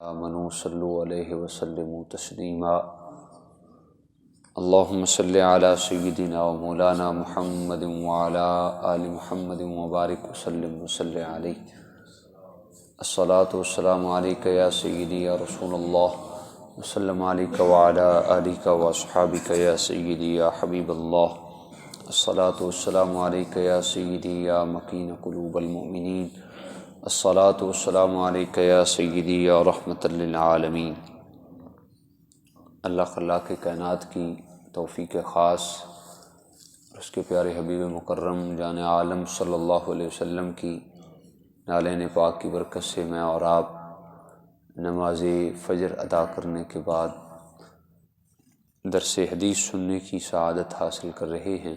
آمنوا صلوا علیہ وسلموا تسلیما اللہم صلی علی سیدنا و مولانا محمد وعلی آل محمد وبارک وسلم وصلی علیہ الصلاۃ والسلام علیک یا سیدی یا رسول اللہ وسلم علیک وعلی آلک واصحابک یا سیدی یا حبیب اللہ الصلاۃ والسلام علیک یا سیدی یا مکین قلوب المؤمنین الصلاۃ والسلام علیک یا سیدی یا رحمۃ للعالمین۔ اللہ خلاق کائنات کی توفیق خاص اور اس کے پیارے حبیب مکرم جان عالم صلی اللہ علیہ وسلم کی نالین پاک کی برکت سے میں اور آپ نماز فجر ادا کرنے کے بعد درس حدیث سننے کی سعادت حاصل کر رہے ہیں۔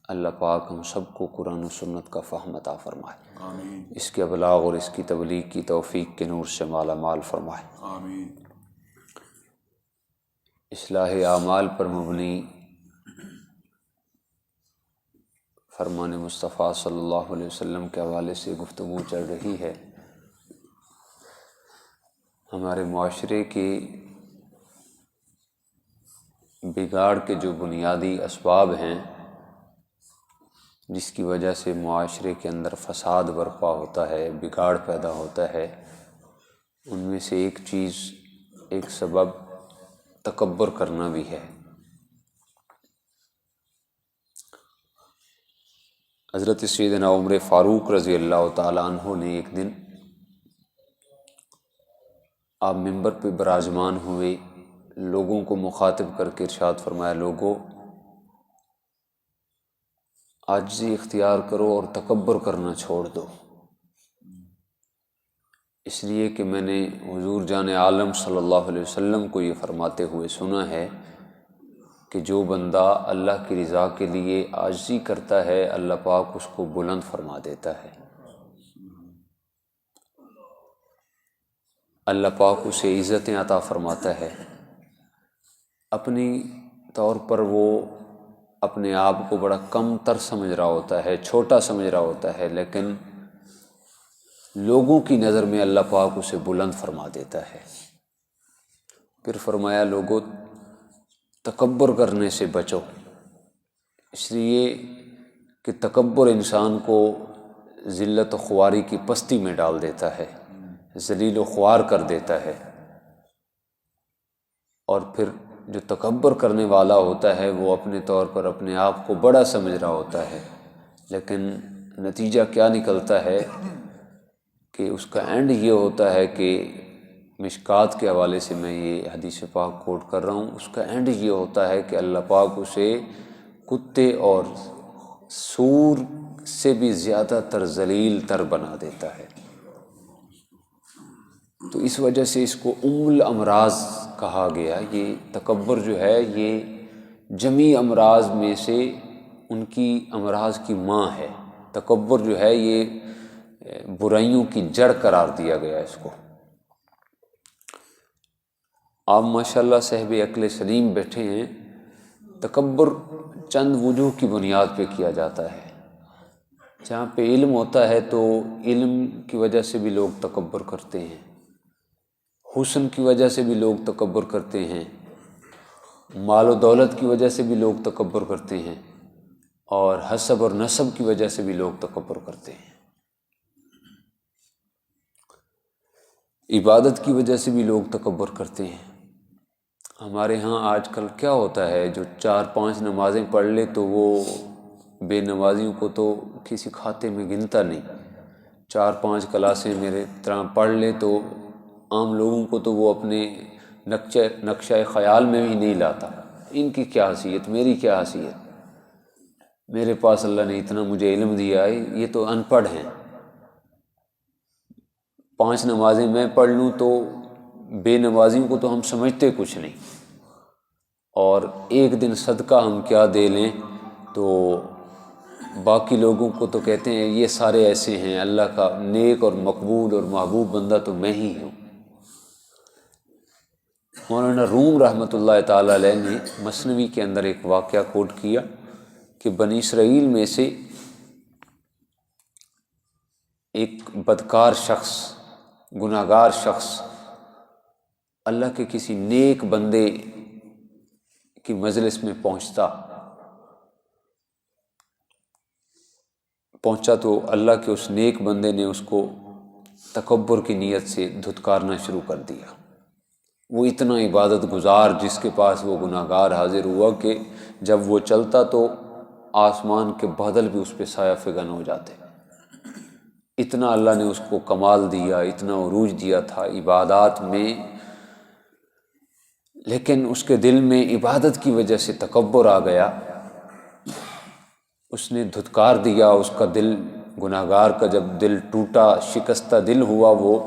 اللہ پاک ہم سب کو قرآن و سنت کا فہم عطا فرمائے، آمین۔ اس کے ابلاغ اور اس کی تبلیغ کی توفیق کے نور سے مالا مال فرمائے، آمین۔ اصلاح اعمال پر مبنی فرمان مصطفیٰ صلی اللہ علیہ وسلم کے حوالے سے گفتگو چل رہی ہے۔ ہمارے معاشرے کے بگاڑ کے جو بنیادی اسباب ہیں جس کی وجہ سے معاشرے کے اندر فساد برپا ہوتا ہے، بگاڑ پیدا ہوتا ہے، ان میں سے ایک چیز، ایک سبب تکبر کرنا بھی ہے۔ حضرت سیدنا عمر فاروق رضی اللہ تعالیٰ عنہ نے ایک دن آپ ممبر پہ براجمان ہوئے، لوگوں کو مخاطب کر کے ارشاد فرمایا، لوگوں عاجزی اختیار کرو اور تکبر کرنا چھوڑ دو، اس لیے کہ میں نے حضور جان عالم صلی اللہ علیہ وسلم کو یہ فرماتے ہوئے سنا ہے کہ جو بندہ اللہ کی رضا کے لیے عاجزی کرتا ہے اللہ پاک اس کو بلند فرما دیتا ہے، اللہ پاک اسے عزتیں عطا فرماتا ہے۔ اپنی طور پر وہ اپنے آپ کو بڑا کم تر سمجھ رہا ہوتا ہے، چھوٹا سمجھ رہا ہوتا ہے، لیکن لوگوں کی نظر میں اللہ پاک اسے بلند فرما دیتا ہے۔ پھر فرمایا، لوگوں تکبر کرنے سے بچو، اس لیے کہ تکبر انسان کو ذلت و خواری کی پستی میں ڈال دیتا ہے، ذلیل و خوار کر دیتا ہے، اور پھر جو تکبر کرنے والا ہوتا ہے وہ اپنے طور پر اپنے آپ کو بڑا سمجھ رہا ہوتا ہے، لیکن نتیجہ کیا نکلتا ہے کہ اس کا اینڈ یہ ہوتا ہے کہ مشکات کے حوالے سے میں یہ حدیث پاک کوٹ کر رہا ہوں، اس کا اینڈ یہ ہوتا ہے کہ اللہ پاک اسے کتے اور سور سے بھی زیادہ تر ذلیل تر بنا دیتا ہے۔ تو اس وجہ سے اس کو ام الامراض کہا گیا۔ یہ تکبر جو ہے یہ جمی امراض میں سے ان کی امراض کی ماں ہے۔ تکبر جو ہے یہ برائیوں کی جڑ قرار دیا گیا اس کو۔ آپ ماشاءاللہ صاحب عقل سلیم بیٹھے ہیں، تکبر چند وجوہ کی بنیاد پہ کیا جاتا ہے۔ جہاں پہ علم ہوتا ہے تو علم کی وجہ سے بھی لوگ تکبر کرتے ہیں، حسن کی وجہ سے بھی لوگ تکبر کرتے ہیں، مال و دولت کی وجہ سے بھی لوگ تکبر کرتے ہیں، اور حسب اور نسب کی وجہ سے بھی لوگ تکبر کرتے ہیں، عبادت کی وجہ سے بھی لوگ تکبر کرتے ہیں۔ ہمارے ہاں آج کل کیا ہوتا ہے، جو 4-5 نمازیں پڑھ لے تو وہ بے نمازیوں کو تو کسی کھاتے میں گنتا نہیں، 4-5 کلاسیں میرے طرح پڑھ لے تو عام لوگوں کو تو وہ اپنے نقشہ خیال میں بھی نہیں لاتا۔ ان کی کیا حیثیت، میری کیا حیثیت، میرے پاس اللہ نے اتنا مجھے علم دیا ہے، یہ تو ان پڑھ ہیں۔ 5 نمازیں میں پڑھ لوں تو بے نمازیوں کو تو ہم سمجھتے کچھ نہیں، اور ایک دن صدقہ ہم کیا دے لیں تو باقی لوگوں کو تو کہتے ہیں یہ سارے ایسے ہیں، اللہ کا نیک اور مقبول اور محبوب بندہ تو میں ہی ہوں۔ مولانا روم رحمۃ اللہ تعالیٰ علیہ نے مثنوی کے اندر ایک واقعہ کوٹ کیا کہ بنی اسرائیل میں سے ایک بدکار شخص، گناہگار شخص اللہ کے کسی نیک بندے کی مجلس میں پہنچا تو اللہ کے اس نیک بندے نے اس کو تکبر کی نیت سے دھتکارنا شروع کر دیا۔ وہ اتنا عبادت گزار جس کے پاس وہ گناہگار حاضر ہوا کہ جب وہ چلتا تو آسمان کے بادل بھی اس پہ سایہ فگن ہو جاتے۔ اتنا اللہ نے اس کو کمال دیا، اتنا عروج دیا تھا عبادات میں، لیکن اس کے دل میں عبادت کی وجہ سے تکبر آ گیا، اس نے دھتکار دیا۔ اس کا دل، گناہگار کا جب دل ٹوٹا، شکستہ دل ہوا، وہ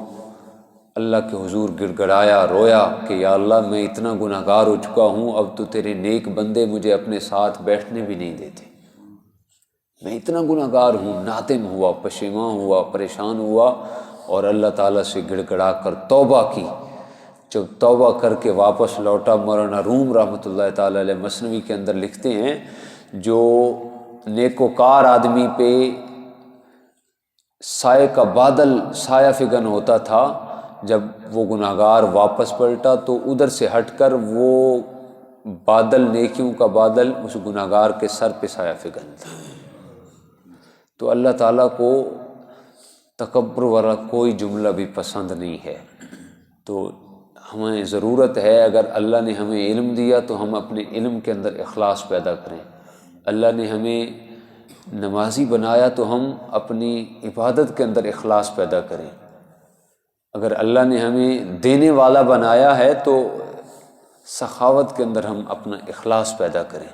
اللہ کے حضور گڑ گڑایا، رویا کہ یا اللہ میں اتنا گناہگار ہو چکا ہوں، اب تو تیرے نیک بندے مجھے اپنے ساتھ بیٹھنے بھی نہیں دیتے، میں اتنا گناہگار ہوں۔ نادم ہوا، پشیماں ہوا، پریشان ہوا اور اللہ تعالیٰ سے گڑ گڑا کر توبہ کی۔ جب توبہ کر کے واپس لوٹا، مولانا روم رحمۃ اللہ تعالیٰ علیہ مثنوی کے اندر لکھتے ہیں جو نیکوکار آدمی پہ سائے کا بادل سایہ فگن ہوتا تھا، جب وہ گناہگار واپس پلٹا تو ادھر سے ہٹ کر وہ بادل، نیکیوں کا بادل اس گناہگار کے سر پہ سایہ فگن تھا۔ تو اللہ تعالیٰ کو تکبر والا کوئی جملہ بھی پسند نہیں ہے۔ تو ہمیں ضرورت ہے، اگر اللہ نے ہمیں علم دیا تو ہم اپنے علم کے اندر اخلاص پیدا کریں۔ اللہ نے ہمیں نمازی بنایا تو ہم اپنی عبادت کے اندر اخلاص پیدا کریں۔ اگر اللہ نے ہمیں دینے والا بنایا ہے تو سخاوت کے اندر ہم اپنا اخلاص پیدا کریں،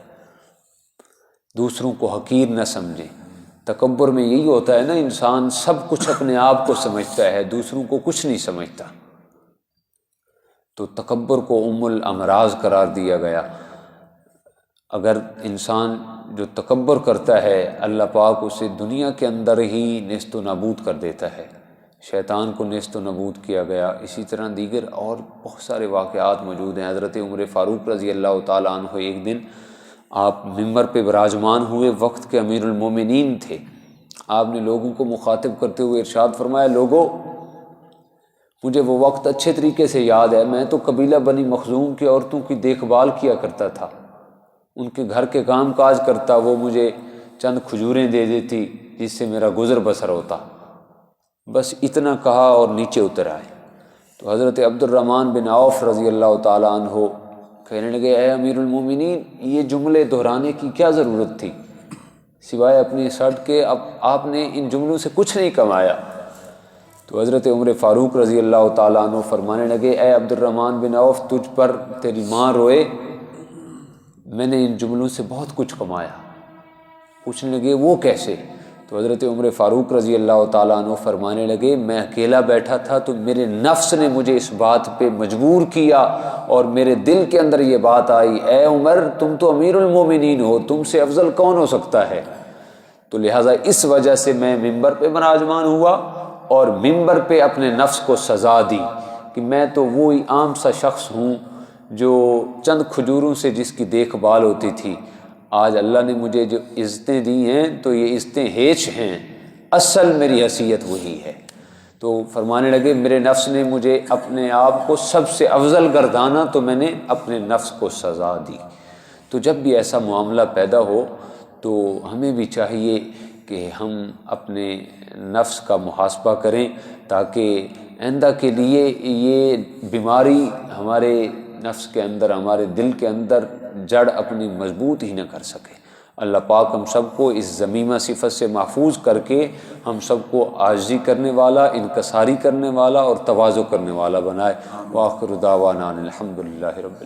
دوسروں کو حقیر نہ سمجھیں۔ تکبر میں یہی ہوتا ہے نا، انسان سب کچھ اپنے آپ کو سمجھتا ہے، دوسروں کو کچھ نہیں سمجھتا۔ تو تکبر کو ام الامراض قرار دیا گیا۔ اگر انسان جو تکبر کرتا ہے، اللہ پاک اسے دنیا کے اندر ہی نیست و نابود کر دیتا ہے۔ شیطان کو نیست و نابود کیا گیا۔ اسی طرح دیگر اور بہت سارے واقعات موجود ہیں۔ حضرت عمر فاروق رضی اللہ تعالیٰ عنہ ایک دن آپ ممبر پہ براجمان ہوئے، وقت کے امیر المومنین تھے۔ آپ نے لوگوں کو مخاطب کرتے ہوئے ارشاد فرمایا، لوگو مجھے وہ وقت اچھے طریقے سے یاد ہے، میں تو قبیلہ بنی مخزوم کی عورتوں کی دیکھ بھال کیا کرتا تھا، ان کے گھر کے کام کاج کرتا، وہ مجھے چند کھجوریں دے دیتی جس سے میرا گزر بسر ہوتا۔ بس اتنا کہا اور نیچے اتر آئے۔ تو حضرت عبد الرحمن بن عوف رضی اللہ تعالیٰ عنہ کہنے لگے، اے امیر المومنین، یہ جملے دہرانے کی کیا ضرورت تھی؟ سوائے اپنی شرٹ کے اب آپ نے ان جملوں سے کچھ نہیں کمایا۔ تو حضرت عمر فاروق رضی اللہ تعالیٰ عنہ فرمانے لگے، اے عبد الرحمن بن عوف، تجھ پر تیری ماں روئے، میں نے ان جملوں سے بہت کچھ کمایا۔ پوچھنے لگے وہ کیسے؟ تو حضرت عمر فاروق رضی اللہ تعالیٰ عنہ فرمانے لگے، میں اکیلا بیٹھا تھا تو میرے نفس نے مجھے اس بات پہ مجبور کیا اور میرے دل کے اندر یہ بات آئی، اے عمر تم تو امیر المومنین ہو، تم سے افضل کون ہو سکتا ہے؟ تو لہٰذا اس وجہ سے میں ممبر پہ براجمان ہوا اور ممبر پہ اپنے نفس کو سزا دی کہ میں تو وہی عام سا شخص ہوں جو چند کھجوروں سے جس کی دیکھ بھال ہوتی تھی۔ آج اللہ نے مجھے جو عزتیں دی ہیں تو یہ عزتیں ہیچ ہیں، اصل میری حیثیت وہی ہے۔ تو فرمانے لگے میرے نفس نے مجھے اپنے آپ کو سب سے افضل گردانا تو میں نے اپنے نفس کو سزا دی۔ تو جب بھی ایسا معاملہ پیدا ہو تو ہمیں بھی چاہیے کہ ہم اپنے نفس کا محاسبہ کریں تاکہ آئندہ کے لیے یہ بیماری ہمارے نفس کے اندر، ہمارے دل کے اندر جڑ اپنی مضبوط ہی نہ کر سکے۔ اللہ پاک ہم سب کو اس ذمیمہ صفت سے محفوظ کر کے ہم سب کو عاجزی کرنے والا، انکساری کرنے والا اور تواضع کرنے والا بنائے۔ وآخر دعوانا الحمدللہ رب